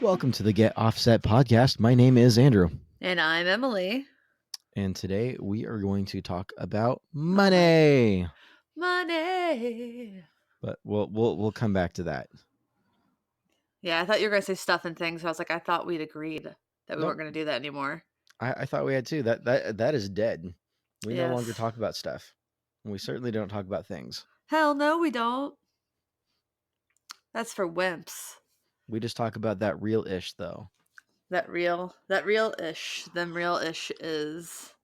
Welcome to the Get Offset podcast. My name is Andrew, And I'm Emily. and today we are going to talk about Oh my money. Money. But we'll come back to that. Yeah, I thought you were going to say stuff and things. So I was like, I thought we'd agreed that we Nope, weren't going to do that anymore. I thought we had too. That is dead. We no longer Yes. talk about stuff, and we certainly don't talk about things. Hell no, we don't. That's for wimps. We just talk about that real ish, though. That real ish. Them real ish is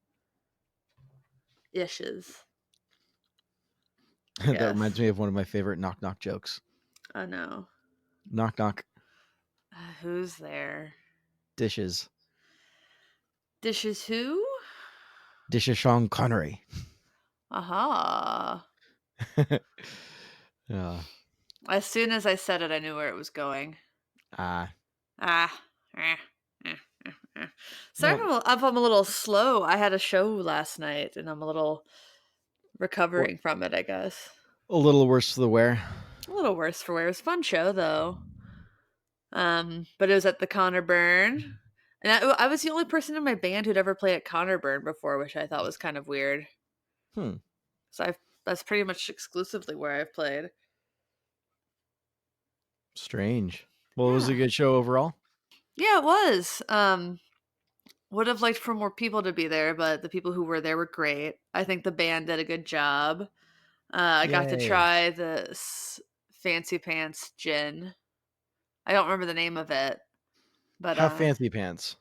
ishes. That Yes. reminds me of one of my favorite knock knock jokes. Oh no. Knock knock Who's there? dishes. Dishes who? Dishes Sean Connery. Aha. Yeah. As soon as I said it, I knew where it was going. Ah. Ah. Eh, eh, eh, eh. Sorry Well, if I'm a little slow. I had a show last night and I'm a little what? recovering from it, I guess. A little worse for the wear. A little worse for wear. It was a fun show though. But it was at the Connor Burn. And I was the only person in my band who'd ever played at Connor Burn before, which I thought was kind of weird. Hmm. So that's pretty much exclusively where I've played. Strange. Well, it was a Yeah. good show overall. Yeah, it was. Would have liked for more people to be there, but the people who were there were great. I think the band did a good job. I got to Yay. try this Fancy Pants gin. I don't remember the name of it, but How fancy pants.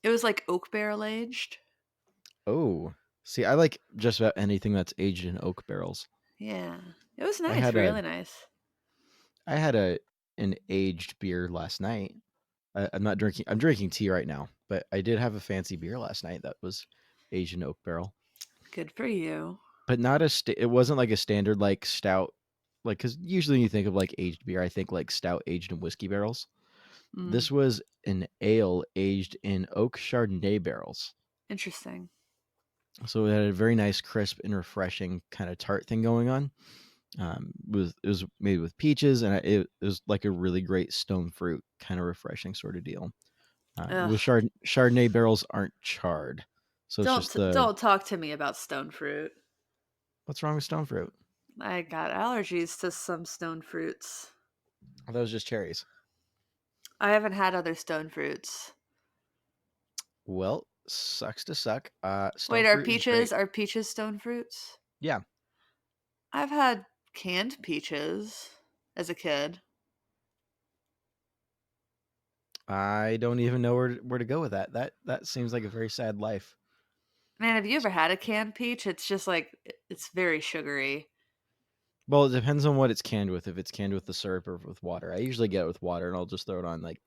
it was like oak barrel aged. Oh. See, I like just about anything that's aged in oak barrels. Yeah, it was I nice, had a really nice. I had an aged beer last night. I'm not drinking. I'm drinking tea right now, but I did have a fancy beer last night that was aged in oak barrel, Good for you. but not it wasn't like a standard like stout, like because usually when you think of like aged beer, I think like stout aged in whiskey barrels. Mm, This was an ale aged in oak Chardonnay barrels. interesting. So it had a very nice, crisp and refreshing kind of tart thing going on. It was made with peaches, and it was like a really great stone fruit kind of refreshing sort of deal. With Ugh. Chardonnay barrels aren't charred, so it's just the Don't talk to me about stone fruit. what's wrong with stone fruit? I got allergies to some stone fruits. Oh, that was just cherries. I haven't had other stone fruits. Well, sucks to suck. Wait, Stone fruit is great. are peaches stone fruits? Yeah, I've had canned peaches as a kid. I don't even know where to go with that. That seems like a very sad life. Man, have you ever had a canned peach? It's just like it's very sugary. Well, it depends on what it's canned with. If it's canned with the syrup or with water, I usually get it with water, and I'll just throw it on like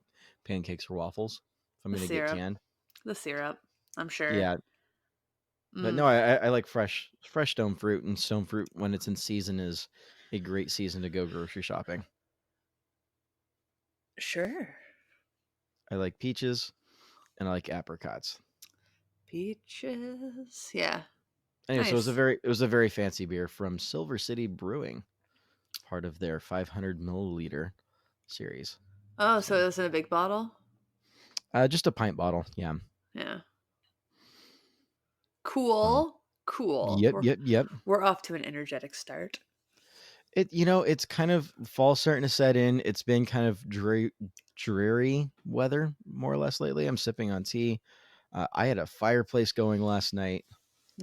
pancakes or waffles if I'm The gonna get syrup. canned. The syrup, I'm sure. Yeah, but no, Mm, I like fresh stone fruit, and stone fruit when it's in season is a great season to go grocery shopping. sure. I like peaches and I like apricots. Peaches. Yeah. Anyway, so Nice. it was a very fancy beer from Silver City Brewing, part of their 500 milliliter series. Oh, so So it was in a big bottle? just a pint bottle, yeah. Yeah. Um, Cool. Cool. yep. We're off to an energetic start. It's kind of fall starting to set in. It's been kind of dreary weather more or less lately. I'm sipping on tea. I had a fireplace going last night.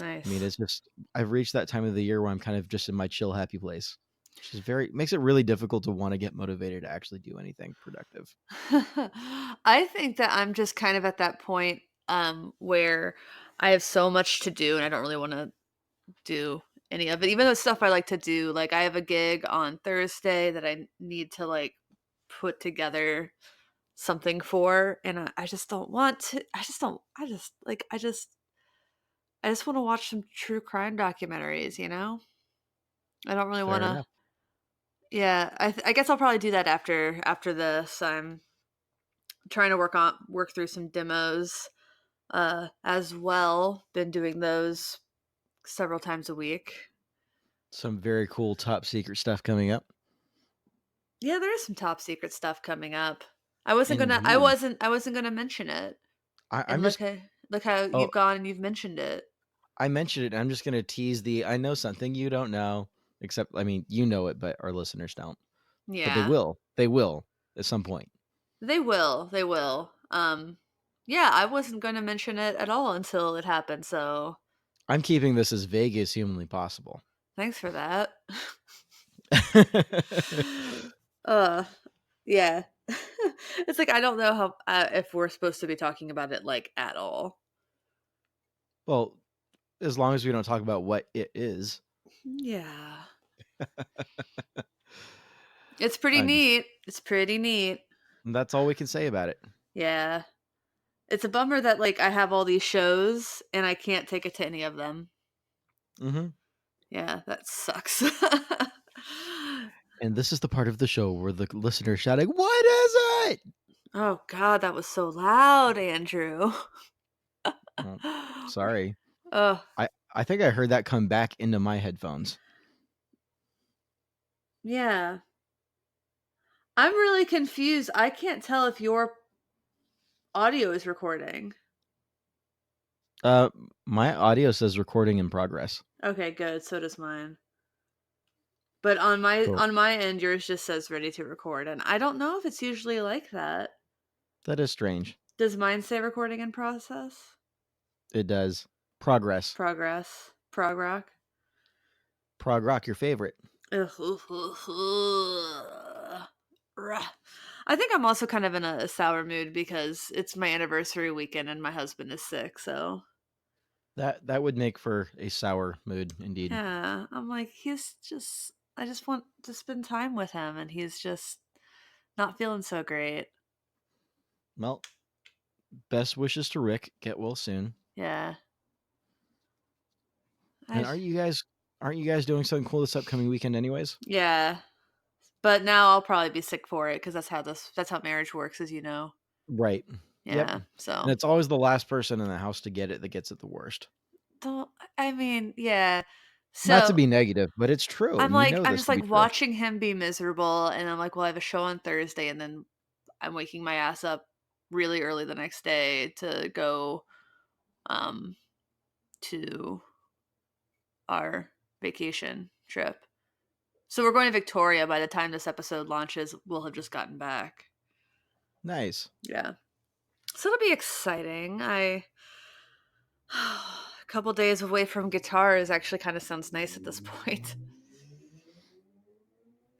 I mean, Nice. it's just I've reached that time of the year where I'm kind of just in my chill, happy place, which is very makes it really difficult to want to get motivated to actually do anything productive. I think that I'm just kind of at that point where I have so much to do and I don't really want to do any of it. Even though stuff I like to do, like I have a gig on Thursday that I need to like put together something for, and I just don't want to. I just don't. I just like. I just want to watch some true crime documentaries. You know, I don't really want Fair to. enough. Yeah, I guess I'll probably do that after this. I'm trying to work through some demos as well. Been doing those several times a week. Some very cool top secret stuff coming up. Yeah, there is some top secret stuff coming up. Indeed. I wasn't gonna mention it, and I'm just look how oh, you've gone and you've mentioned it. I mentioned it, and I'm just gonna tease the I know something you don't know, except I mean, you know it, but our listeners don't. But they Yeah. will. They will at some point. They will. Yeah, I wasn't gonna mention it at all until it happened, so I'm keeping this as vague as humanly possible. thanks for that. Uh, yeah. It's like I don't know how if we're supposed to be talking about it, like, at all. Well, as long as we don't talk about what it is, Yeah. It's pretty I'm just neat. It's pretty neat. that's all we can say about it. Yeah. It's a bummer that, like, I have all these shows and I can't take it to any of them. Mhm. Yeah, that sucks. And this is the part of the show where the listener is shouting, "What is it?" Oh god, that was so loud, Andrew. Well, sorry. Ugh, I think I heard that come back into my headphones. yeah. I'm really confused. I can't tell if your audio is recording. Uh, my audio says recording in progress. Okay, good. So does mine. But Cool. on my end, yours just says ready to record, and I don't know if it's usually like that. That is strange. Does mine say recording in process? It does. Progress. Progress. Prog rock? Prog rock, your favorite. Ugh, ugh, ugh, ugh. Rah. I think I'm also kind of in a sour mood because it's my anniversary weekend and my husband is sick, so That would make for a sour mood indeed. yeah, I'm like, I just want to spend time with him and he's just not feeling so great. Well, best wishes to Rick. Get well soon. Yeah. And I aren't you guys doing something cool this upcoming weekend anyways? yeah. But now I'll probably be sick for it because that's how marriage works, as you know. Right. Yep. Yeah. And So it's always the last person in the house to get it that gets it the worst. don't I mean, yeah. Not to So be negative, but it's true, and you know I'm this just to be like true. watching him be miserable and I'm like, well, I have a show on Thursday and then I'm waking my ass up really early the next day to go um to our vacation trip. So we're going to Victoria. By the time this episode launches, we'll have just gotten back. Nice. Yeah. So it'll be exciting. I a couple days away from guitars actually kind of sounds nice at this point.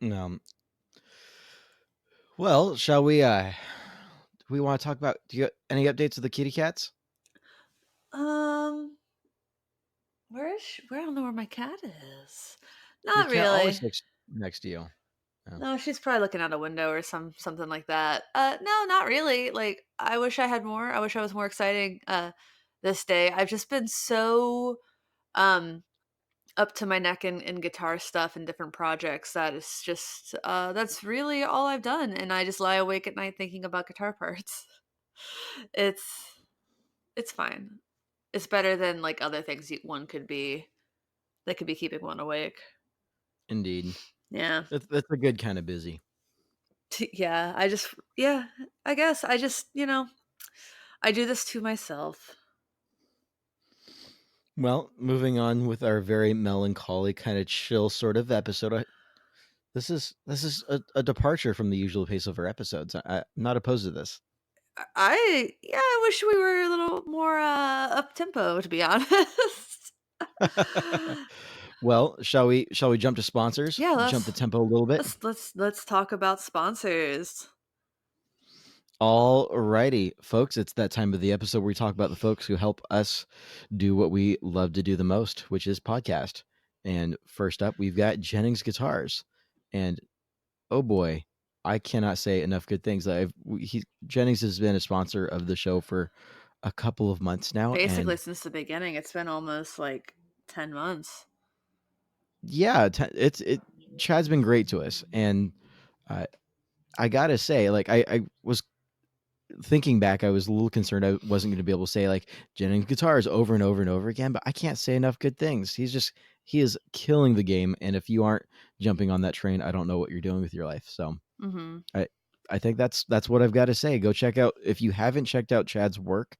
Um, well, shall we do we want to talk about do you any updates of the kitty cats? Um, where I don't know where my cat is. Your Not cat always really. looks next to you. Oh, No, she's probably looking out a window or something like that. No, not really. Like I wish I had more. I wish I was more exciting this day. I've just been so um up to my neck in guitar stuff and different projects that it's just that's really all I've done and I just lie awake at night thinking about guitar parts. It's it's fine. It's better than like other things one could be that could be keeping one awake. indeed. Yeah. That's a good kind of busy. Yeah, yeah, I guess I just, I do this to myself. Well, moving on with our very melancholy, kind of chill sort of episode. This is a departure from the usual pace of our episodes. I'm not opposed to this. Yeah, I wish we were a little more up tempo to be honest. Well, shall we jump to sponsors? Yeah, Jump the tempo a little bit. let's talk about sponsors. All righty, folks. It's that time of the episode where we talk about the folks who help us do what we love to do the most, which is podcast. And first up, we've got Jennings Guitars. And oh boy, I cannot say enough good things. Jennings has been a sponsor of the show for a couple of months now, Basically and since the beginning, it's been almost like 10 months. yeah, Chad's been great to us, and uh, I gotta say, like I was thinking back, I was a little concerned I wasn't going to be able to say like Jennings Guitars over and over and over again, but I can't say enough good things. He is killing the game, and if you aren't jumping on that train, I don't know what you're doing with your life. So Mhm. I I think that's what I've got to say. Go check out if you haven't checked out Chad's work,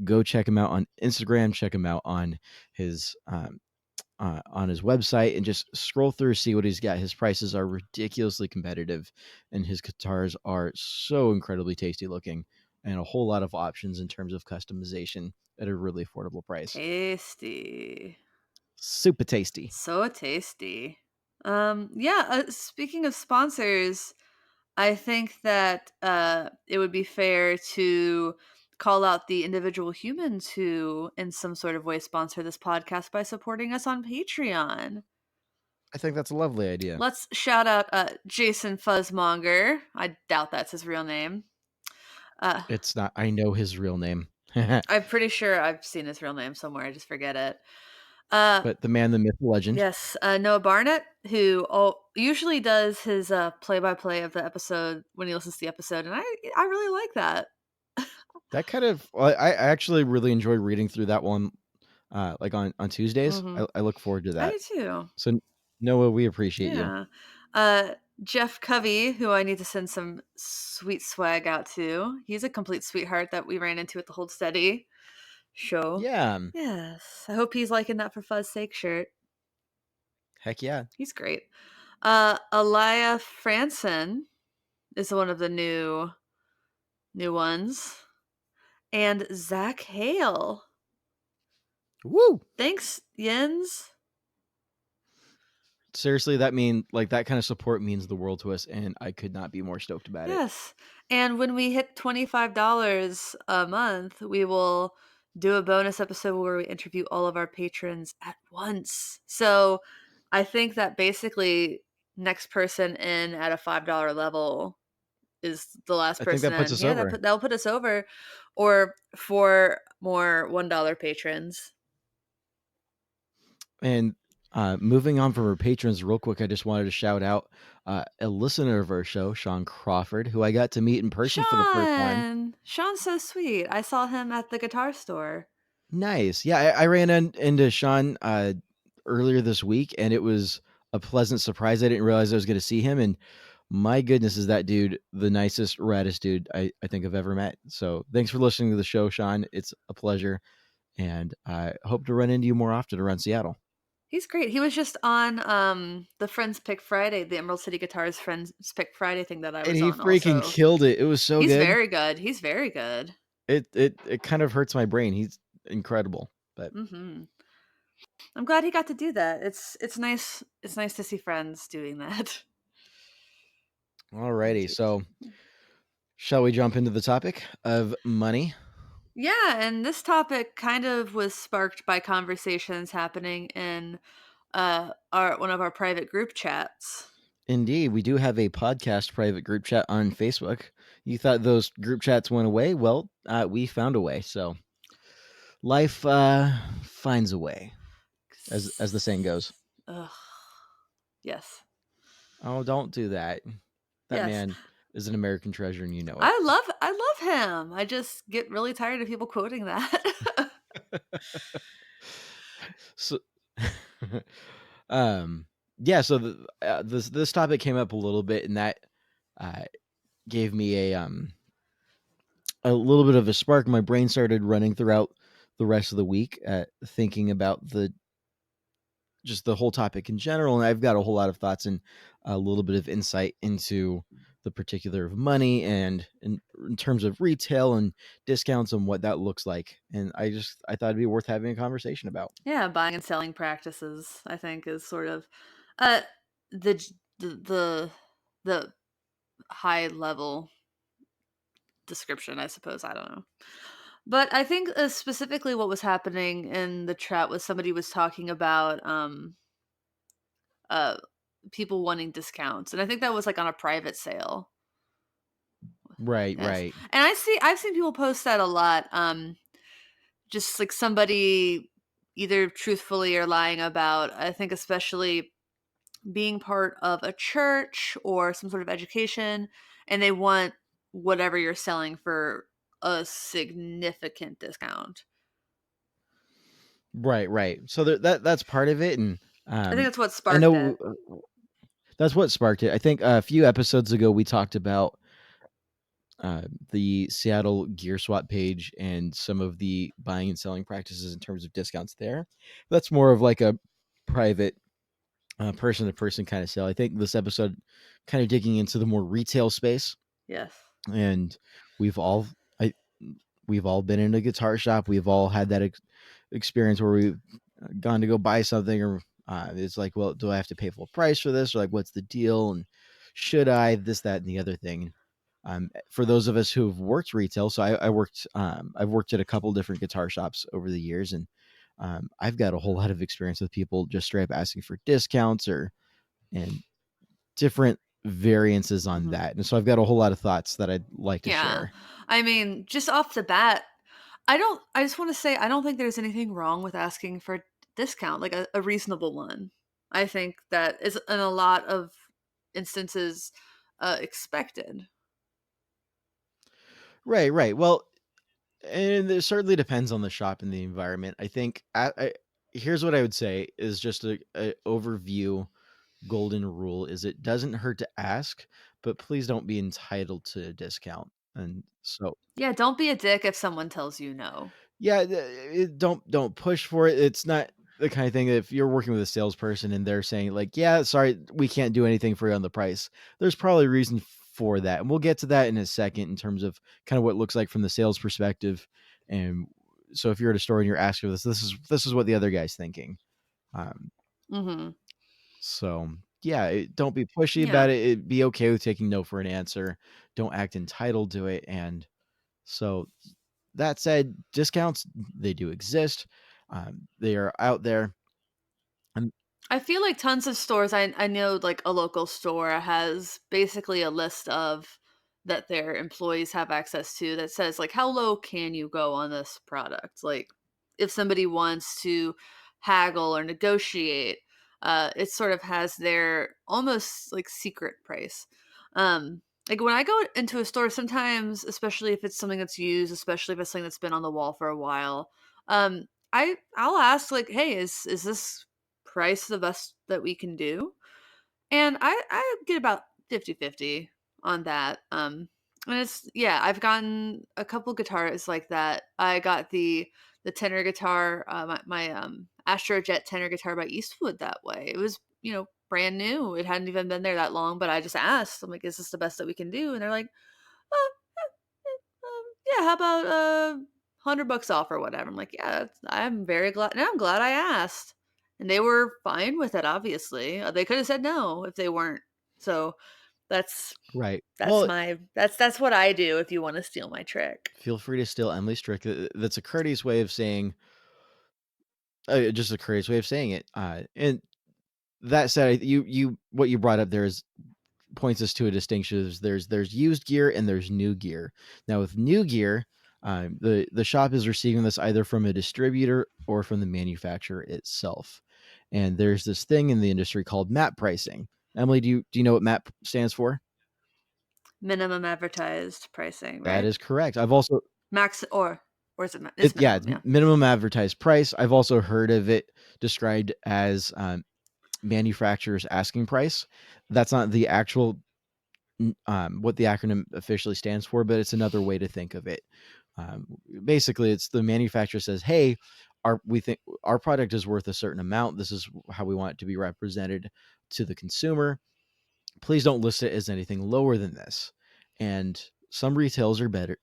go check him out on Instagram, check him out on his website, and just scroll through, see what he's got. His prices are ridiculously competitive, and his guitars are so incredibly tasty looking, and a whole lot of options in terms of customization at a really affordable price. Tasty. Super tasty. So tasty. Yeah, speaking of sponsors, I think that it would be fair to call out the individual humans who, in some sort of way, sponsor this podcast by supporting us on Patreon. I think that's a lovely idea. Let's shout out Jason Fuzzmonger. I doubt that's his real name. Uh, It's not. I know his real name, I'm pretty sure I've seen his real name somewhere. I just forget it. Uh, but the man, the myth, the legend. yes, Noah Barnett, who usually does his play-by-play of the episode when he listens to the episode, and I really like that. That kind of. Well, I actually really enjoy reading through that one, like on Tuesdays. Hmm. I look forward to I that. do too. So Noah, we appreciate you. Yeah. Uh, Jeff Covey, who I need to send some sweet swag out to. He's a complete sweetheart that we ran into at the Hold Steady show. Yeah. Yes. I hope he's liking that for Fuzz's sake shirt. Heck yeah. He's great. Alaya Franson is one of the new ones. And Zach Hale. Woo! Thanks, Jens. Seriously, that kind of support means the world to us, and I could not be more stoked about it. Yes. And when we hit $25 a month, we will do a bonus episode where we interview all of our patrons at once. So I think that basically next person in at a $5 level is the last I think person that puts in. us Yeah, over. that'll put us over. Or for more $1 patrons. And moving on from our patrons, real quick, I just wanted to shout out a listener of our show, Sean Crawford, who I got to meet in person for the first time. Sean's so sweet. I saw him at the guitar store. Nice. Yeah, I ran into Sean earlier this week, and it was a pleasant surprise. I didn't realize I was going to see him, and my goodness, is that dude the nicest, raddest dude I think I've ever met. So thanks for listening to the show, Sean. It's a pleasure, and I hope to run into you more often around Seattle. He's great. He was just on the Friends Pick Friday, the Emerald City Guitars Friends Pick Friday thing that I And was he on freaking also. killed it. It was so He's good. very good. He's very good. It kind of hurts my brain. He's incredible. But Hmm. I'm glad he got to do that. It's nice. It's nice to see friends doing that. alrighty, Sweet. so shall we jump into the topic of money? Yeah, and this topic kind of was sparked by conversations happening in our one of our private group chats. Indeed, we do have a podcast private group chat on Facebook. You thought those group chats went away? Well, we found a way. So life finds a way, as the saying goes. Ugh. Yes. Oh, don't do that. That Yes. man is an American treasure, and you know it. I love him. I just get really tired of people quoting that. So, um, yeah. So this topic came up a little bit, and that uh, gave me a little bit of a spark. My brain started running throughout the rest of the week, thinking about the whole topic in general, and I've got a whole lot of thoughts and a little bit of insight into the particular of money and in terms of retail and discounts and what that looks like. And I thought it'd be worth having a conversation about. Yeah, buying and selling practices, I think, is sort of uh the j- the high level description, I suppose. I don't know. But I think specifically what was happening in the chat was somebody was talking about uh people wanting discounts. And I think that was like on a private sale. Right, Yes. right. And I've seen people post that a lot. Just like somebody either truthfully or lying about, I think especially being part of a church or some sort of education, and they want whatever you're selling for a significant discount. Right, right. So that's part of it, and I think that's what I sparked know it. that's what sparked it. I think a few episodes ago we talked about the Seattle Gear Swap page and some of the buying and selling practices in terms of discounts there. That's more of like a private person to person kind of sale. I think this episode kind of digging into the more retail space, Yes. and we've all I we've all been in a guitar shop. We've all had that experience where we've gone to go buy something, or it's like, well, do I have to pay full price for this, or like, what's the deal, and should I this, that, and the other thing. For those of us who have worked retail, so I've worked at a couple different guitar shops over the years, and I've got a whole lot of experience with people just straight up asking for discounts or and different variances on Mhm. that. And so I've got a whole lot of thoughts that I'd like to Yeah. share. I mean, just off the bat, I just wanna say I don't think there's anything wrong with asking for a discount, like a reasonable one. I think that is in a lot of instances, expected. Right, right. Well, and it certainly depends on the shop and the environment. I think here's what I would say is just a overview golden rule is it doesn't hurt to ask, but please don't be entitled to a discount. And so, Yeah, don't be a dick if someone tells you no. yeah, don't push for it. It's not the kind of thing that if you're working with a salesperson and they're saying like, "Yeah, sorry, we can't do anything for you on the price." There's probably a reason for that, and we'll get to that in a second in terms of kind of what it looks like from the sales perspective. And so, if you're at a store and you're asking for this, this is what the other guy's thinking. Um, Mhm. so yeah, don't be pushy Yeah. about it. Be okay with taking no for an answer. Don't act entitled to it. And so that said, discounts, they do exist. They are out there. And I feel like tons of stores I know, like, a local store has basically a list of that their employees have access to that says, like, how low can you go on this product? Like, if somebody wants to haggle or negotiate, it sort of has their almost, like, secret price. Like, when I go into a store, sometimes, especially if it's something that's used, especially if it's something that's been on the wall for a while, I'll ask, like, "Hey, is this price the best that we can do?" And I get about 50-50 on that. And it's yeah, I've gotten a couple guitars like that. I got the tenor guitar, my Astro Jet tenor guitar by Eastwood that way. It was, brand new. It hadn't even been there that long, but I just asked. I'm like, "Is this the best that we can do?" And they're like, "Oh, yeah, how about $100 off or whatever?" I'm like, "Yeah, I'm very glad. And I'm glad I asked." And they were fine with it, obviously. They could have said no if they weren't. So that's right. that's Well, my that's what I do if you want to steal my trick. feel free to steal Emily's trick. That's a courteous way of saying, just a courteous way of saying it. And that said, what you brought up there is points us to a distinction. There's used gear and there's new gear. Now with new gear, the shop is receiving this either from a distributor or from the manufacturer itself. And there's this thing in the industry called map pricing. Emily, do you know what map stands for? Minimum advertised pricing, That right? is correct. I've also Max or is it it's yeah, minimum, it's yeah. minimum advertised price. I've also heard of it described as manufacturer's asking price. That's not the actual what the acronym officially stands for, but it's another way to think of it. Basically, it's the manufacturer says, "Hey, we think our product is worth a certain amount. This is how we want it to be represented to the consumer. Please don't list it as anything lower than this." And some retailers are better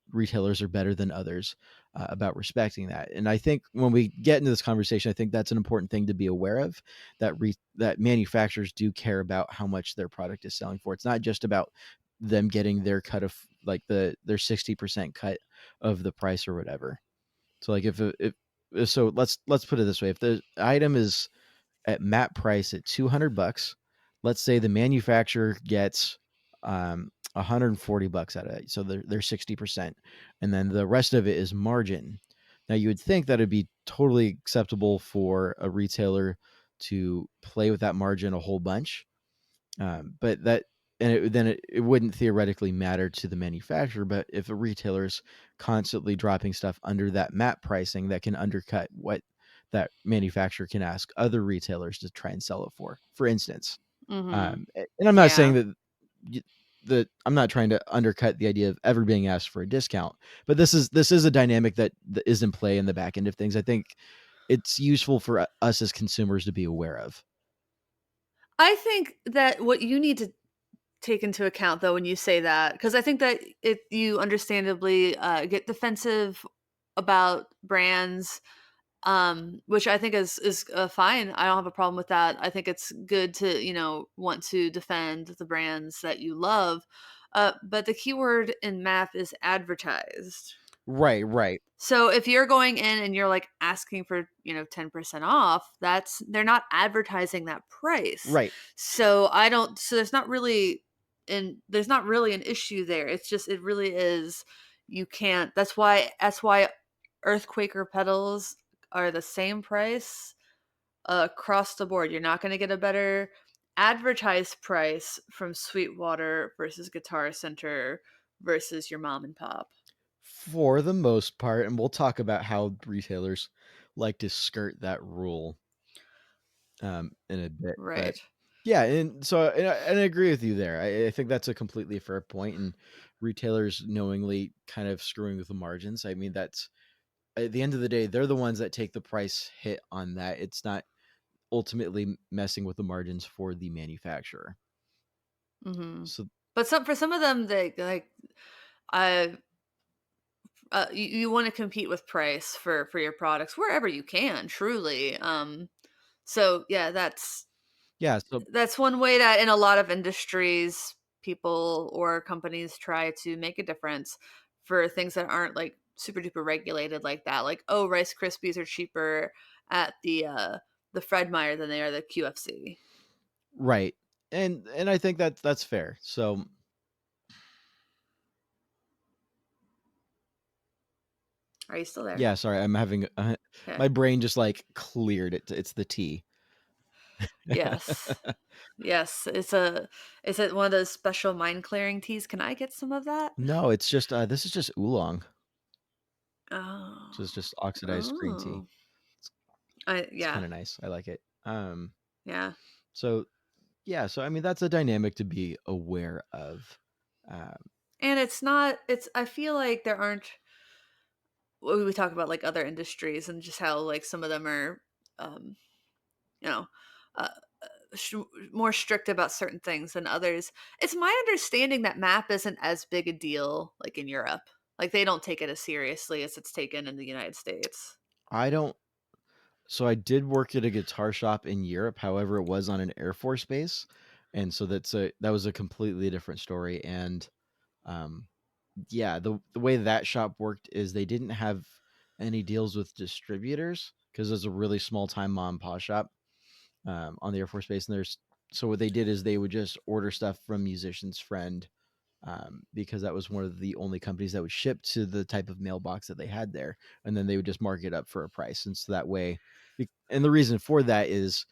than others about respecting that. And I think when we get into this conversation, I think that's an important thing to be aware of, that manufacturers do care about how much their product is selling for. It's not just about them getting their cut of like their 60% cut of the price or whatever. So like if so let's put it this way. If the item is at map price at $200, let's say the manufacturer gets 140 bucks out of it. So they're 60%. And then the rest of it is margin. Now you would think that it'd be totally acceptable for a retailer to play with that margin a whole bunch. But that and it wouldn't theoretically matter to the manufacturer. But if a retailer's constantly dropping stuff under that map pricing, that can undercut what that manufacturer can ask other retailers to try and sell it for. For instance, Mhm. and I'm not saying Yeah. that the I'm not trying to undercut the idea of ever being asked for a discount, but this is a dynamic that is in play in the back end of things. I think it's useful for us as consumers to be aware of. I think that what you need to take into account though when you say that, because I think that you understandably get defensive about brands, which I think is fine. I don't have a problem with that. I think it's good to want to defend the brands that you love. But the keyword in math is advertised. Right, right, So if you're going in and you're like asking for, 10% off, they're not advertising that price. right. So there's not really an issue there. It's just it really is you can't that's why earthquaker pedals are the same price across the board. You're not going to get a better advertised price from Sweetwater versus Guitar Center versus your mom and pop. For the most part, and we'll talk about how retailers like to skirt that rule in a bit. But Right. yeah, and I agree with you there. I think that's a completely fair point, and retailers knowingly kind of screwing with the margins. I mean, that's at the end of the day, they're the ones that take the price hit on that. It's not ultimately messing with the margins for the manufacturer. Mhm. So But for some of them, they like, uh, you wanna compete with price for your products wherever you can, truly, so, yeah, yeah, so that's one way that in a lot of industries, people or companies try to make a difference for things that aren't, like, super duper regulated like that, like, "Oh, Rice Krispies are cheaper at the Fred Meyer than they are the QFC." right, and I think that's fair. So Are you still there? yeah, sorry, I'm having Okay. my brain just like cleared it. It's the tea. Yes. Yes, is it one of those special mind clearing teas? Can I get some of that? No, it's just this is just oolong. So Oh. it's just oxidized green tea. Oh. It's, it's Yeah. kind of nice. I like it. Yeah. So yeah, so I mean that's a dynamic to be aware of. Um, And it's I feel like there aren't we talk about, like, other industries and just how, like, some of them are, um, you know, uh, sh more strict about certain things than others. It's my understanding that MAP isn't as big a deal, like, in Europe. Like, they don't take it as seriously as it's taken in the United States. I don't. So I did work at a guitar shop in Europe. However, it was on an Air Force base, and so that was a completely different story. And um, yeah, the way that shop worked is they didn't have any deals with distributors because it's a really small time mom and pop shop on the Air Force base. And there's so what they did is they would just order stuff from musician's friend because that was one of the only companies that would ship to the type of mailbox that they had there, and then they would just mark it up for a price, and so that way, and the reason for that is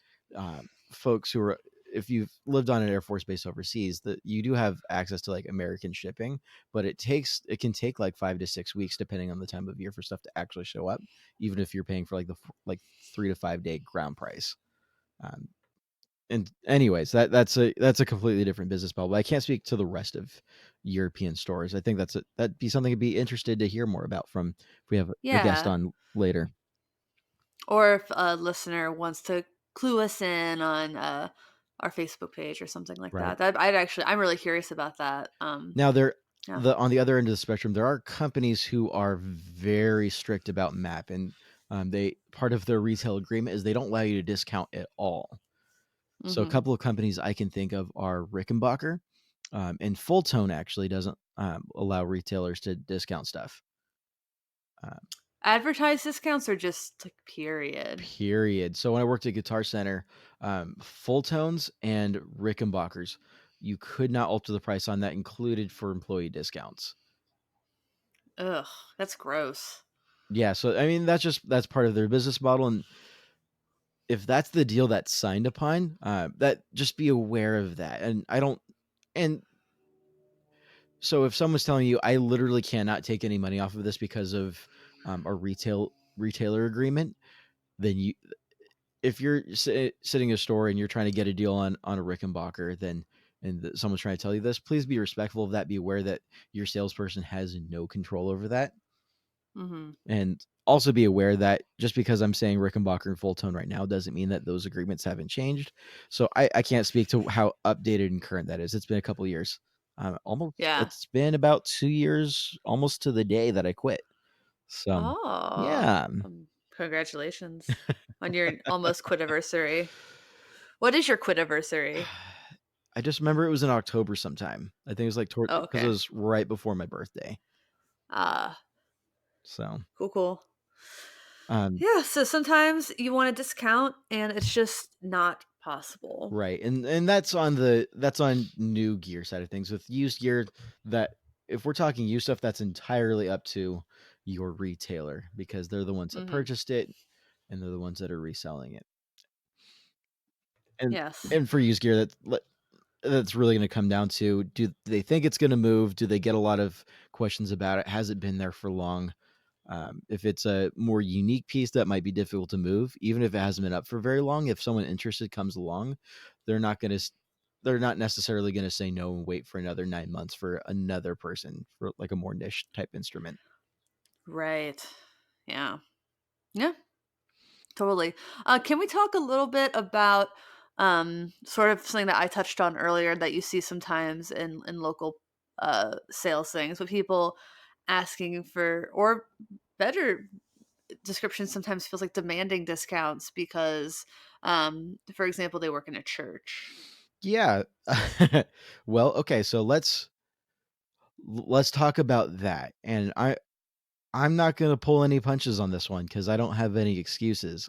folks who are if you've lived on an Air Force base overseas, that you do have access to like American shipping, but it can take like 5 to 6 weeks depending on the time of year for stuff to actually show up, even if you're paying for like the like 3 to 5 day ground price. Um, and anyways, that's a completely different business model. But I can't speak to the rest of European stores. I think that'd be something I'd be interested to hear more about from if we have a guest Yeah. on later. Or if a listener wants to clue us in on, our Facebook page or something like Right. that. I'm really curious about that. Now there Yeah. the on the other end of the spectrum, there are companies who are very strict about MAP, and they part of their retail agreement is they don't allow you to discount at all. So a Mhm. couple of companies I can think of are Rickenbacker, and Full Tone actually doesn't allow retailers to discount stuff. Uh, Advertised discounts or just, like, period? Period. So when I worked at Guitar Center, Full Tones and Rickenbackers, you could not alter the price on that included for employee discounts. Ugh, that's gross. Yeah, so I mean that's part of their business model, and if that's the deal that's signed upon, that just be aware of that. And I don't, and so if someone's telling you I literally cannot take any money off of this because of a retailer agreement, then you if you're sitting in a store and you're trying to get a deal on a Rickenbacker, then and someone's trying to tell you this, please be respectful of that. Be aware that your salesperson has no control over that. Mhm. And also be aware that just because I'm saying Rickenbacker and Full Tone right now doesn't mean that those agreements haven't changed. So I can't speak to how updated and current that is. It's been a couple years. Almost, Yeah. it's been about 2 years, almost to the day that I quit. So Oh, yeah, congratulations on your almost quit-iversary. What is your quit-iversary? I just remember it was in October sometime. I think it was like toward Oh, because it okay. was right before my birthday. Ah, So cool, cool. um, Yeah, so sometimes you want a discount and it's just not possible. right, and that's on new gear side of things. With used gear, that if we're talking used stuff, that's entirely up to your retailer because they're the ones that Mhm. purchased it and they're the ones that are reselling it. And Yes. and for used gear, that's really going to come down to, do they think it's going to move? Do they get a lot of questions about it? Has it been there for long? If it's a more unique piece that might be difficult to move, even if it hasn't been up for very long, if someone interested comes along, they're not going to, they're not necessarily going to say no and wait for another 9 months for another person for like a more niche type instrument. Right. Yeah. Yeah, totally. Can we talk a little bit about sort of something that I touched on earlier that you see sometimes in local sales things with people asking for, or better description sometimes feels like demanding discounts because for example they work in a church. Yeah. Well, okay, so let's talk about that. And I'm not going to pull any punches on this one because I don't have any excuses.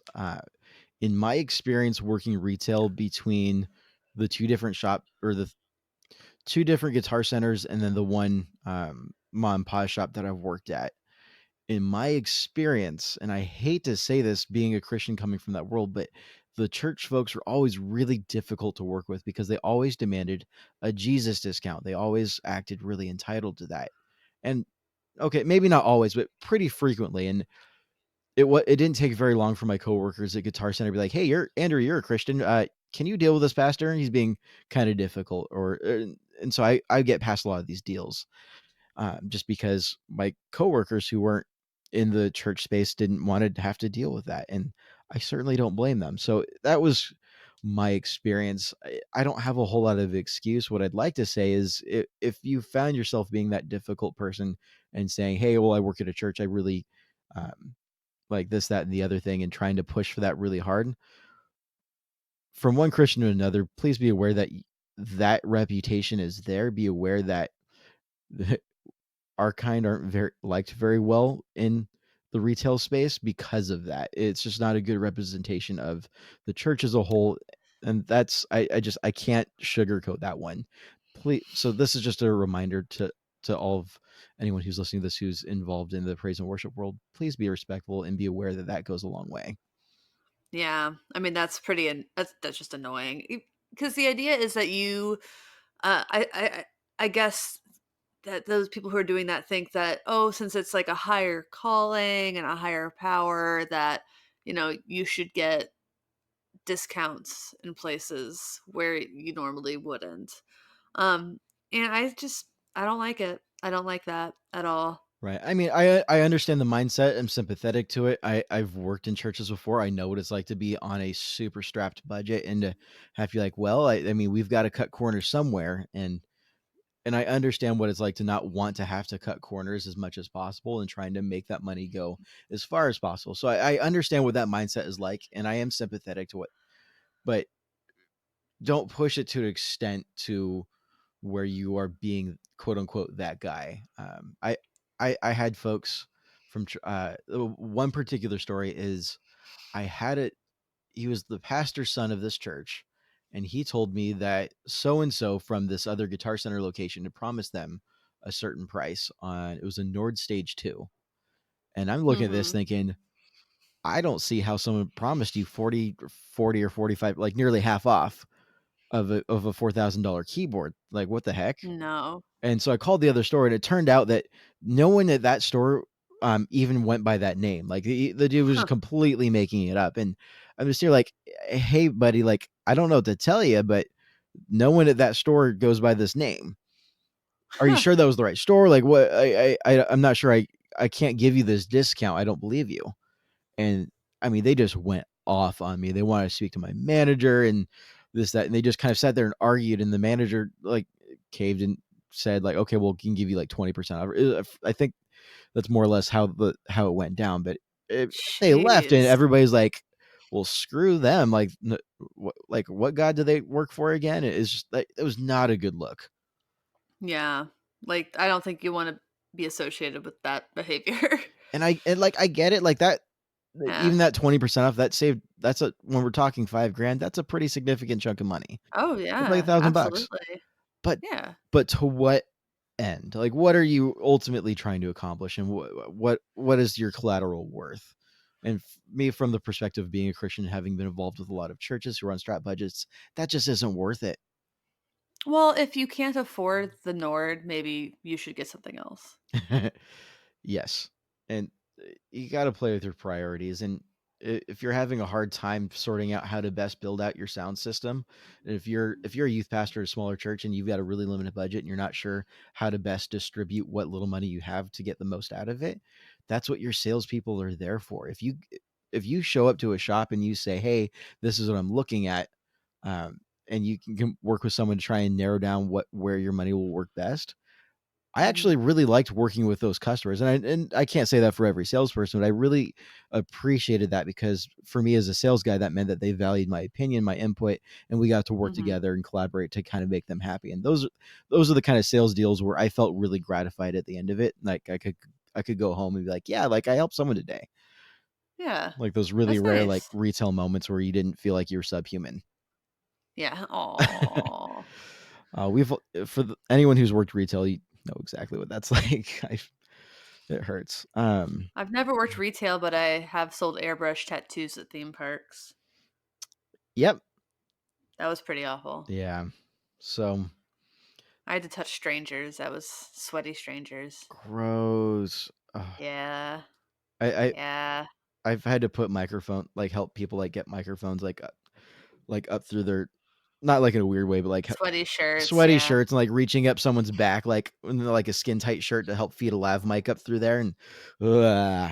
In my experience working retail between the two different shop or the two different guitar centers and then the one mom and pop shop that I've worked at, in my experience, and I hate to say this being a Christian coming from that world, but the church folks were always really difficult to work with because they always demanded a Jesus discount. They always acted really entitled to that. And okay, maybe not always, but pretty frequently. And it didn't take very long for my coworkers at Guitar Center to be like, "Hey, you're Andrew, you're a Christian. Can you deal with this pastor? He's being kind of difficult." And so I get past a lot of these deals, just because my coworkers who weren't in the church space didn't want to have to deal with that, and I certainly don't blame them. So that was my experience. I don't have a whole lot of excuse. What I'd like to say is, if you found yourself being that difficult person and saying, "Hey, well, I work at a church. I really like this, that, and the other thing," and trying to push for that really hard, from one Christian to another, please be aware that that reputation is there. Be aware that our kind aren't very liked very well in the retail space because of that. It's just not a good representation of the church as a whole, and that's I can't sugarcoat that one. Please, so this is just a reminder to all of anyone who's listening to this who's involved in the praise and worship world. Please be respectful and be aware that that goes a long way. Yeah, I mean that's pretty that's just annoying because the idea is that you I guess that those people who are doing that think that, oh, since it's like a higher calling and a higher power, that you should get discounts in places where you normally wouldn't. Um, and I don't like it. I don't like that at all. Right. I mean, I understand the mindset. I'm sympathetic to it. I've worked in churches before. I know what it's like to be on a super strapped budget and to have to be like, well, I mean, we've got to cut corners somewhere, and I understand what it's like to not want to have to cut corners as much as possible and trying to make that money go as far as possible. So I understand what that mindset is like, and I am sympathetic to it, but don't push it to an extent to where you are being quote unquote that guy. I had folks from one particular story is, I had it. He was the pastor's son of this church, and he told me that so and so from this other Guitar Center location had promised them a certain price on, it was a Nord Stage 2. And I'm looking at this Mhm. thinking, I don't see how someone promised you 40 or 45, like nearly half off of a $4,000 keyboard. Like, what the heck? No. And so I called the other store, and it turned out that no one at that store, even went by that name. Like, the dude was just Huh. completely making it up, and I'm just here like, "Hey, buddy, like, I don't know what to tell you, but No one at that store goes by this name. Are you Huh. sure that was the right store? Like, what? I'm not sure. I can't give you this discount. I don't believe you." And I mean, they just went off on me. They wanted to speak to my manager and this, that, and they just kind of sat there and argued. And the manager like caved and said, like, "Okay, well, can give you like 20% off." I think that's more or less how it went down. But they left, and Jeez. everybody's like, "Well, screw them." Like, like what God do they work for again? It's just like it was not a good look. Yeah. Like, I don't think you wanna be associated with that behavior. And like I get it, like that Yeah. even that 20% off that saved that's a when we're talking 5 grand, that's a pretty significant chunk of money. Oh, It's like yeah, $1,000. absolutely. But Yeah. but to what end? Like what are you ultimately trying to accomplish and what is your collateral worth? And me from the perspective of being a Christian, having been involved with a lot of churches who run strapped budgets, that just isn't worth it. Well, if you can't afford the Nord, maybe you should get something else. Yes. And you got to play with your priorities. And if you're having a hard time sorting out how to best build out your sound system, and if you're a youth pastor at a smaller church and you've got a really limited budget and you're not sure how to best distribute what little money you have to get the most out of it, that's what your salespeople are there for. If you show up to a shop and you say, "Hey, this is what I'm looking at," um, and you can work with someone to try and narrow down where your money will work best, I Mhm. actually really liked working with those customers, and I can't say that for every salesperson, but I really appreciated that because for me as a sales guy, that meant that they valued my opinion, my input, and we got to work Mhm. together and collaborate to kind of make them happy. And those are the kind of sales deals where I felt really gratified at the end of it. Like I could go home and be like, yeah, like I helped someone today. Yeah. Like those really That's rare like nice. retail moments where you didn't feel like you were subhuman. Yeah. Aw. We've anyone who's worked retail, you know exactly what that's like. It hurts. I've never worked retail, but I have sold airbrush tattoos at theme parks. Yep. That was pretty awful. Yeah. So I had to touch strangers. That was sweaty strangers. gross. Ugh. Yeah. I Yeah. I've had to put microphone like help people like get microphones like up through their not like in a weird way, but like Sweaty shirts, sweaty yeah. shirts and like reaching up someone's back like like a skin tight shirt to help feed a lav mic up through there and ugh,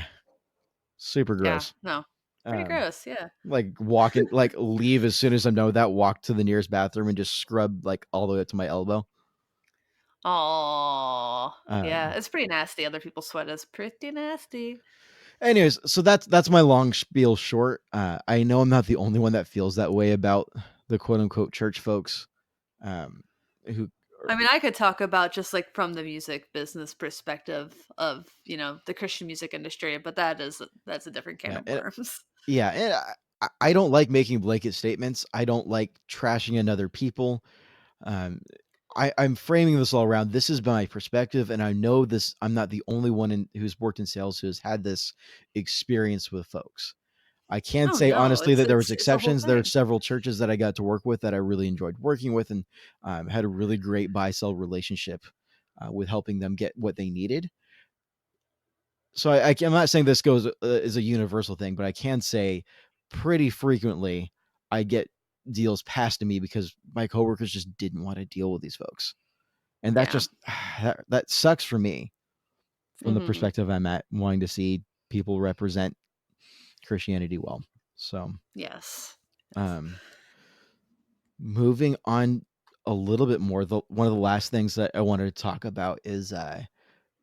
super Yeah, gross. no. Pretty Um gross, yeah. like walking like leave as soon as I'm done with that, walk to the nearest bathroom and just scrub like all the way up to my elbow. Aw. Yeah, Um it's pretty nasty. Other people's sweat is pretty nasty. Anyways, so that's my long spiel short. I know I'm not the only one that feels that way about the quote unquote church folks, um, who I mean, I could talk about just, like, from the music business perspective of, the Christian music industry, but that's a different can yeah, of worms. yeah, and I don't like making blanket statements. I don't like trashing another people. Um, I'm framing this all around. This is my perspective, and I know this. I'm not the only one who's worked in sales who has had this experience with folks. I can Oh, say no, honestly it's that there was it's it's a whole exceptions. There are thing. several churches that I got to work with that I really enjoyed working with, and had a really great buy sell relationship with helping them get what they needed. So I'm not saying this goes is a universal thing, but I can say pretty frequently I get deals passed to me because my coworkers just didn't want to deal with these folks, and that Yeah. just that sucks for me from the Mhm. perspective I'm at, wanting to see people represent Christianity well. So. Yes. Yes. Um, Moving on a little bit more, one of the last things that I wanted to talk about is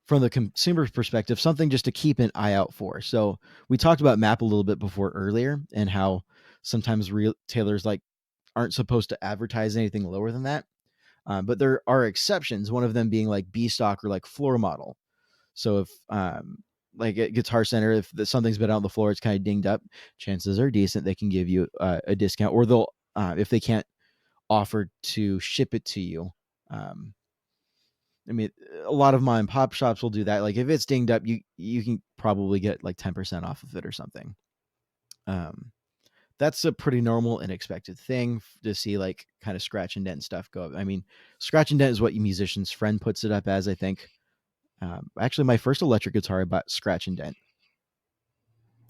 from the consumer perspective, something just to keep an eye out for. So we talked about MAP a little bit before earlier, and how sometimes retailers like aren't supposed to advertise anything lower than that. But there are exceptions. One of them being like B stock or like floor model. So if like at Guitar Center, if something's been out on the floor, it's kind of dinged up, chances are decent they can give you a discount, or they'll if they can't offered to ship it to you. Um, I mean, a lot of mom and pop shops will do that. Like if it's dinged up, you can probably get like 10% off of it or something. Um, that's a pretty normal and expected thing to see, like kind of scratch and dent stuff go up. I mean, scratch and dent is what your musician's friend puts it up as, I think. Actually, my first electric guitar I bought scratch and dent.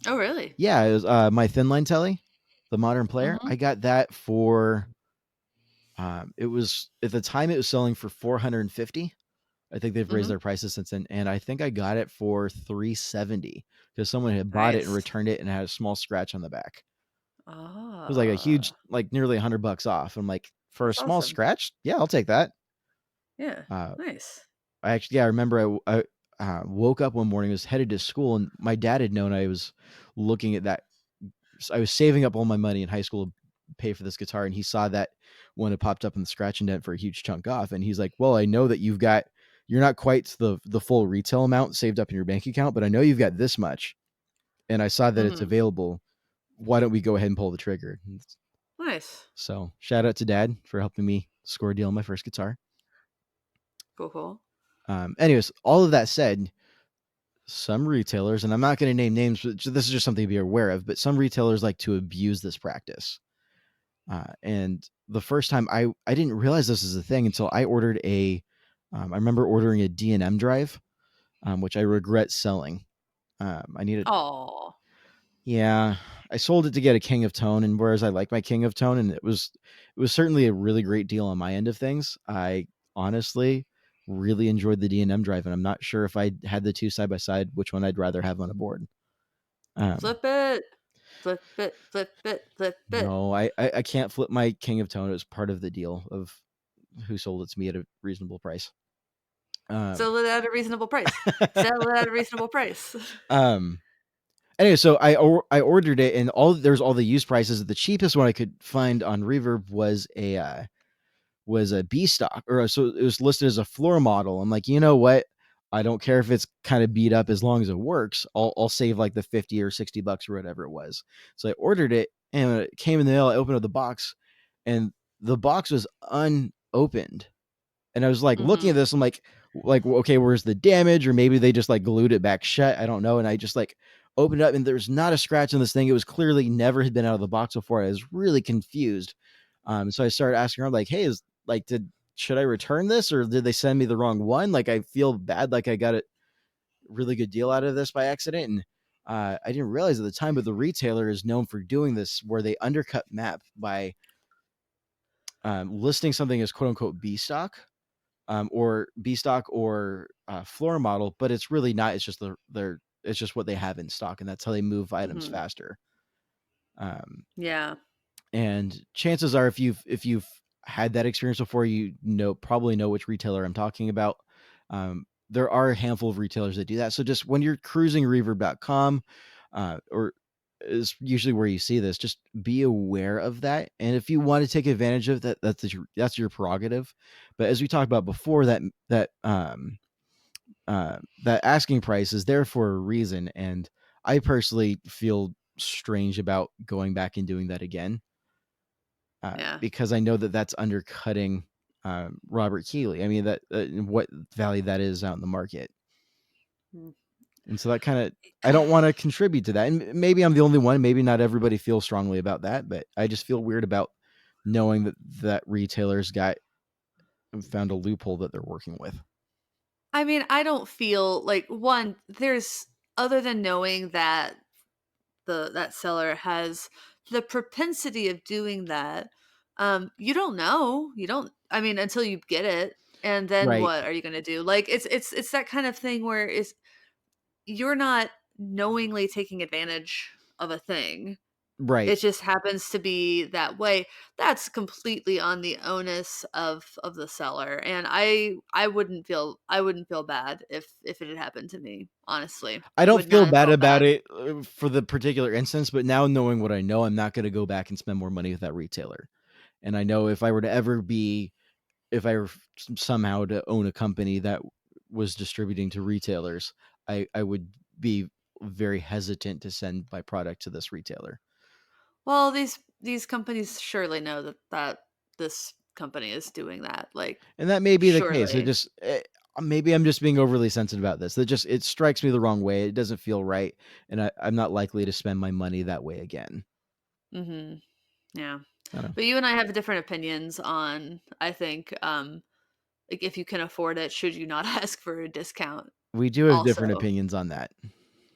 Oh, really? Yeah, it was my thin line telly, the modern player. Mhm. I got that for It was at the time it was selling for 450. I think they've raised Mhm. their prices since then, and I think I got it for 370 because someone had bought it and Nice. returned it and had a small scratch on the back. It was like a huge, Ah, like nearly $100 off. I'm like, for a that's small awesome. scratch, yeah, I'll take that. Yeah, Uh, nice. I actually, yeah, I remember I woke up one morning, was headed to school, and my dad had known I was looking at that. I was saving up all my money in high school to pay for this guitar, and he saw that one had popped up in the scratch and dent for a huge chunk off, and he's like, "Well, I know that you're not quite the full retail amount saved up in your bank account, but I know you've got this much, and I saw that it's Mhm. available. Why don't we go ahead and pull the trigger?" Nice. So shout out to Dad for helping me score a deal on my first guitar. Cool, cool. Anyways, all of that said, some retailers, and I'm not going to name names, but this is just something to be aware of. But some retailers like to abuse this practice. And the first time I didn't realize this is a thing until I ordered I remember ordering a D&M drive, which I regret selling. I needed, Oh. yeah, I sold it to get a King of Tone, and whereas I like my King of Tone, and it was certainly a really great deal on my end of things. I honestly really enjoyed the D&M drive, and I'm not sure if I had the two side by side, which one I'd rather have on a board. Um, Flip it. Flip it, flip it, flip it. no, I can't flip my King of Tone. It was part of the deal of who sold it to me at a reasonable price. Um, Sell it at a reasonable price. Sell it at a reasonable price. um, anyway, so I ordered it, and there's all the used prices. The cheapest one I could find on Reverb was a B stock, or so it was listed as a floor model. I'm like, you know what? I don't care if it's kind of beat up as long as it works. I'll save like the 50 or $60 or whatever it was. So I ordered it, and when it came in the mail, I opened up the box, and the box was unopened. And I was like looking at Mhm. this, I'm like, well, okay, where's the damage? Or maybe they just like glued it back shut. I don't know. And I just like opened it up, and there's not a scratch on this thing. It was clearly never had been out of the box before. I was really confused. So I started asking her, like, hey, should I return this, or did they send me the wrong one? Like, I feel bad, like I got a really good deal out of this by accident. And I didn't realize at the time, but the retailer is known for doing this, where they undercut map by listing something as quote unquote B stock, or B stock, or floor model, but it's really not. It's just it's just what they have in stock, and that's how they move items Mhm. faster. Um, Yeah. and chances are, if you've had that experience before, probably know which retailer I'm talking about. There are a handful of retailers that do that. So just when you're cruising reverb.com, or is usually where you see this, just be aware of that. And if you want to take advantage of that, that's your prerogative. But as we talked about before, that asking price is there for a reason, and I personally feel strange about going back and doing that again, Yeah. because I know that that's undercutting Robert Keeley. I mean, that what value that is out in the market, Mm. and so that kind of, I don't want to contribute to that. And maybe I'm the only one. Maybe not everybody feels strongly about that, but I just feel weird about knowing that retailers got found a loophole that they're working with. I mean, I don't feel like one, there's other than knowing that that seller has the propensity of doing that, you don't know. You don't I mean, until you get it. And then Right. what are you gonna do? Like it's that kind of thing where you're not knowingly taking advantage of a thing. Right. It just happens to be that way. That's completely on the onus of the seller, and I wouldn't feel bad if it had happened to me, honestly. I don't Would not feel have bad felt about bad. it for the particular instance, but now knowing what I know, I'm not going to go back and spend more money with that retailer. And I know if I were to ever be, if I were somehow to own a company that was distributing to retailers, I would be very hesitant to send my product to this retailer. Well, these companies surely know that this company is doing that, like, And that may be the case. surely. Maybe I'm just being overly sensitive about this. It strikes me the wrong way. It doesn't feel right, and I'm not likely to spend my money that way again. Mhm. Yeah. I don't know. But you and I have different opinions on, I think, like, if you can afford it, should you not ask for a discount We do have different also. opinions on that.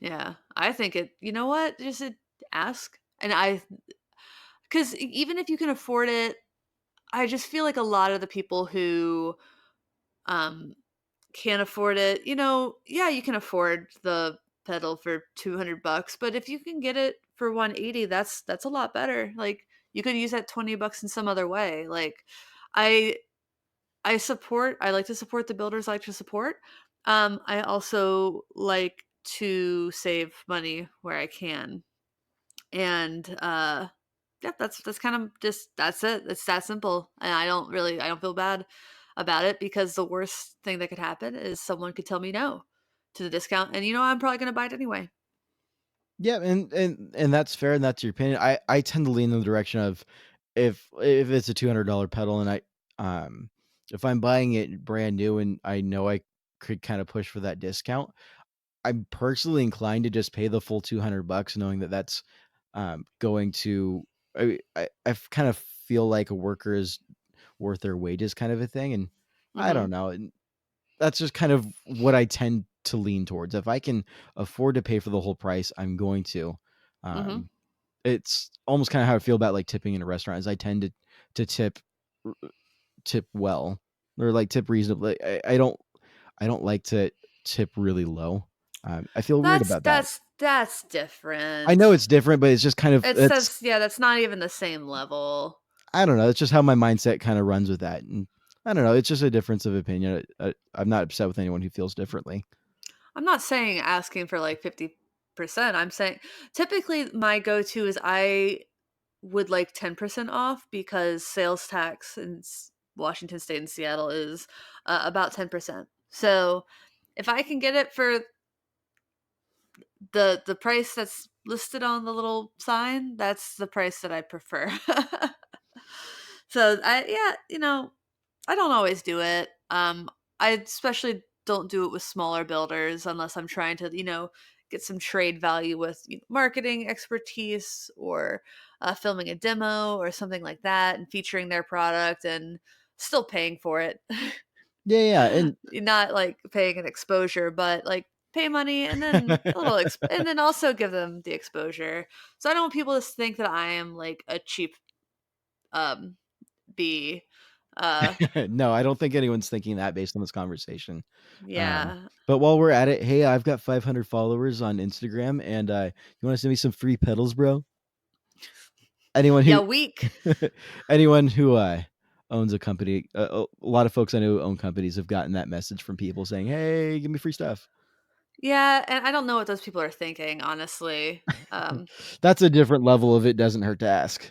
Yeah. I think you know what? Just ask. And I, because even if you can afford it, I just feel like a lot of the people who, um, can't afford it, yeah, you can afford the pedal for 200 bucks, but if you can get it for 180, that's a lot better. Like, you could use that 20 bucks in some other way. Like, I I like to support the builders I like to support. I also like to save money where I can. And yeah, that's kind of just that's it. It's that simple. And I don't feel bad about it because the worst thing that could happen is someone could tell me no to the discount and I'm probably going to buy it anyway. Yeah, and that's fair, and that's your opinion. I tend to lean in the direction of if it's a $200 pedal and if I'm buying it brand new and I know I could kind of push for that discount, I'm personally inclined to just pay the full 200 bucks knowing that that's going to kind of feel like a worker is worth their wages kind of a thing, and I don't Mhm. know. And that's just kind of what I tend to lean towards. If I can afford to pay for the whole price, I'm going to. Mhm. Um, it's almost kinda how I feel about, like, tipping in a restaurant, is I tend to r tip well, or, like, tip reasonably. I don't like to tip really low. I feel weird That's about that. that's that's I know different. it's different, but it's just kind of That's not even the same level. I don't know, it's just how my mindset kinda runs with that, and I don't know, it's just a difference of opinion. I'm not upset with anyone who feels differently. I'm not saying asking for like 50%. I'm saying typically my go-to is I would like 10% off because sales tax in Washington State and Seattle is about 10%. So if I can get it for the price that's listed on the little sign, that's the price that I prefer. So I yeah, I don't always do it. I especially don't do it with smaller builders unless I'm trying to, get some trade value with marketing expertise or filming a demo or something like that and featuring their product and still paying for it. Yeah, yeah, and Not like paying an exposure, but like pay money and then and then also give them the exposure. So I don't want people to think that I am like a cheap um bee. Uh no, I don't think anyone's thinking that based on this conversation. Um, yeah. but while we're at it, hey, I've got 500 followers on Instagram, and you want to send me some free pedals, bro? Anyone Yeah, who, weak. anyone who owns a company, a lot of folks I know who own companies have gotten that message from people saying, "Hey, give me free stuff." Yeah, and I don't know what those people are thinking, honestly. Um, That's a different level of it. Doesn't hurt to ask.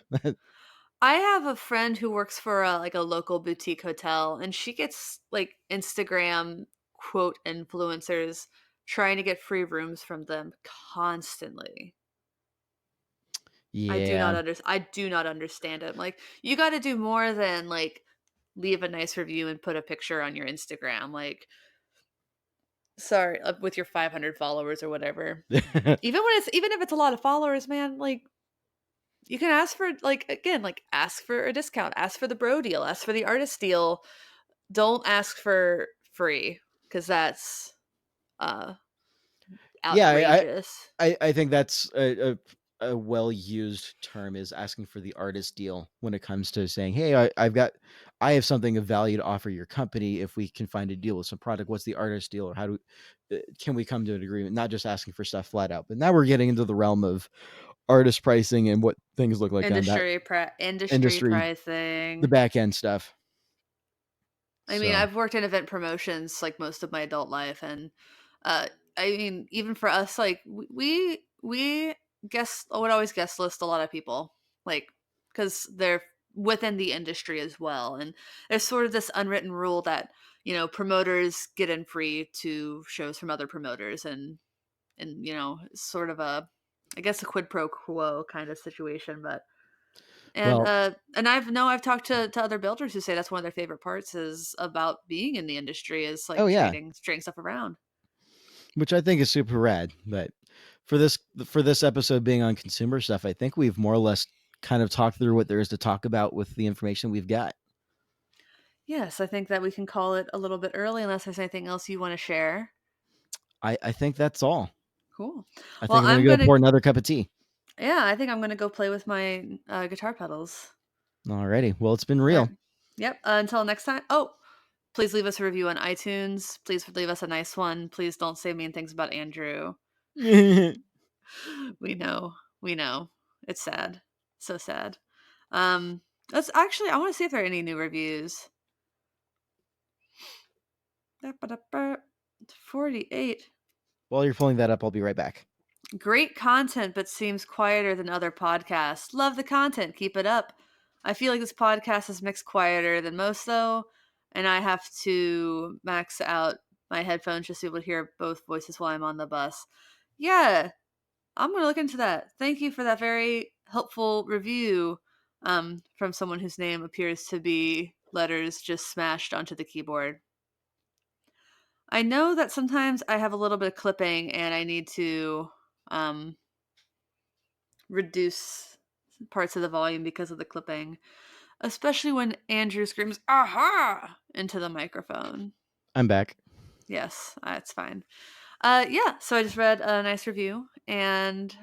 I have a friend who works for like a local boutique hotel, and she gets like Instagram quote influencers trying to get free rooms from them constantly. Yeah, I do not understand it. Like, you got to do more than like leave a nice review and put a picture on your Instagram. Like, sorry, with your 500 followers or whatever. Even if it's a lot of followers, man, like you can ask for like again, like ask for a discount, ask for the bro deal, ask for the artist deal. Don't ask for free because that's uh yeah. outrageous. I think that's a well used term, is asking for the artist deal when it comes to saying, "Hey, I have something of value to offer your company. If we can find a deal with some product, what's the artist deal, or can we come to an agreement?" Not just asking for stuff flat out. But now we're getting into the realm of artist pricing and what things look like on that Industry industry, the pricing. back end stuff. I mean, So, I've worked in event promotions like most of my adult life, and uh, I mean, even for us, like we would always guest list a lot of people, like because they're within the industry as well, and there's sort of this unwritten rule that promoters get in free to shows from other promoters, and sort of a, I guess, a quid pro quo kind of situation, but well, and I've talked to other builders who say that's one of their favorite parts is about being in the industry is oh like yeah, trading stuff around. which I think is super rad. But for this episode being on consumer stuff, I think we've more or less kind of talked through what there is to talk about with the information we've got. Yes, I think that we can call it a little bit early unless there's anything else you want to share. I think that's all. Cool. I Well, think I'm gonna go pour another cup of tea. yeah, I think I'm gonna go play with my guitar pedals. Alrighty. Well, it's been All right. real. Yep. Until next time. Oh, please leave us a review on iTunes. Please leave us a nice one. Please don't say mean things about Andrew. We know. We know. It's sad. So sad. Um, let's actually, I want to see if there are any new reviews. 48. While you're pulling that up, I'll be right back. Great content, but seems quieter than other podcasts. Love the content. Keep it up. I feel like this podcast is mixed quieter than most, though, and I have to max out my headphones just to be able to hear both voices while I'm on the bus. Yeah, I'm going to look into that. Thank you for that very helpful review from someone whose name appears to be letters just smashed onto the keyboard. I know that sometimes I have a little bit of clipping and I need to um, reduce parts of the volume because of the clipping, especially when Andrew screams "aha" into the microphone. I'm back. Yes, it's fine. Yeah, so I just read a nice review, and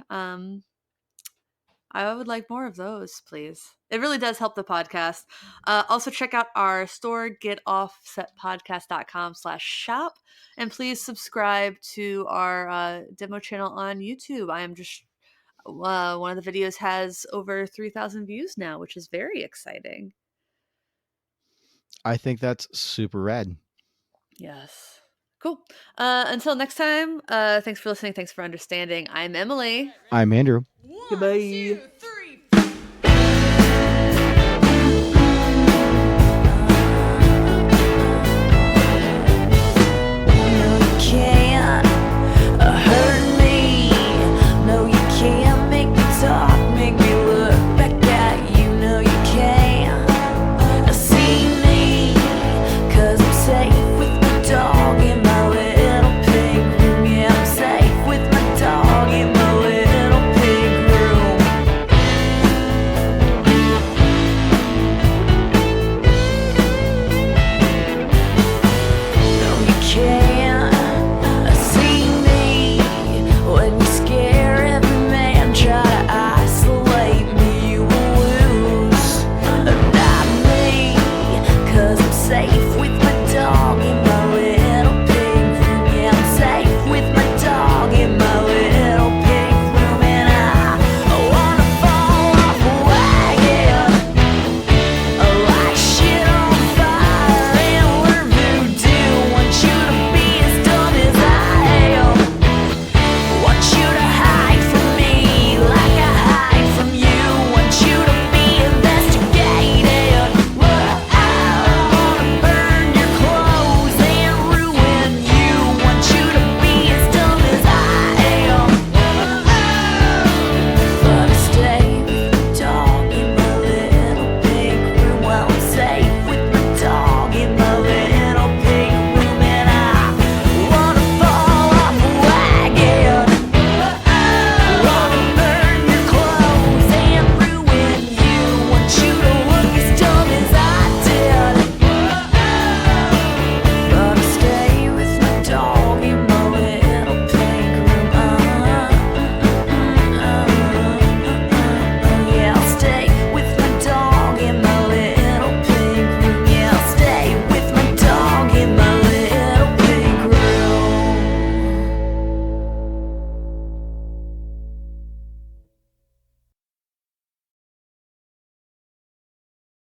I would like more of those, please. It really does help the podcast. Also, check out our store, getoffsetpodcast.com/shop, and please subscribe to our demo channel on YouTube. I am just one of the videos has over 3,000 views now, which is very exciting. I think that's super rad. Yes. Cool. Until next time, thanks for listening. Thanks for understanding. I'm Emily. I'm Andrew. Goodbye.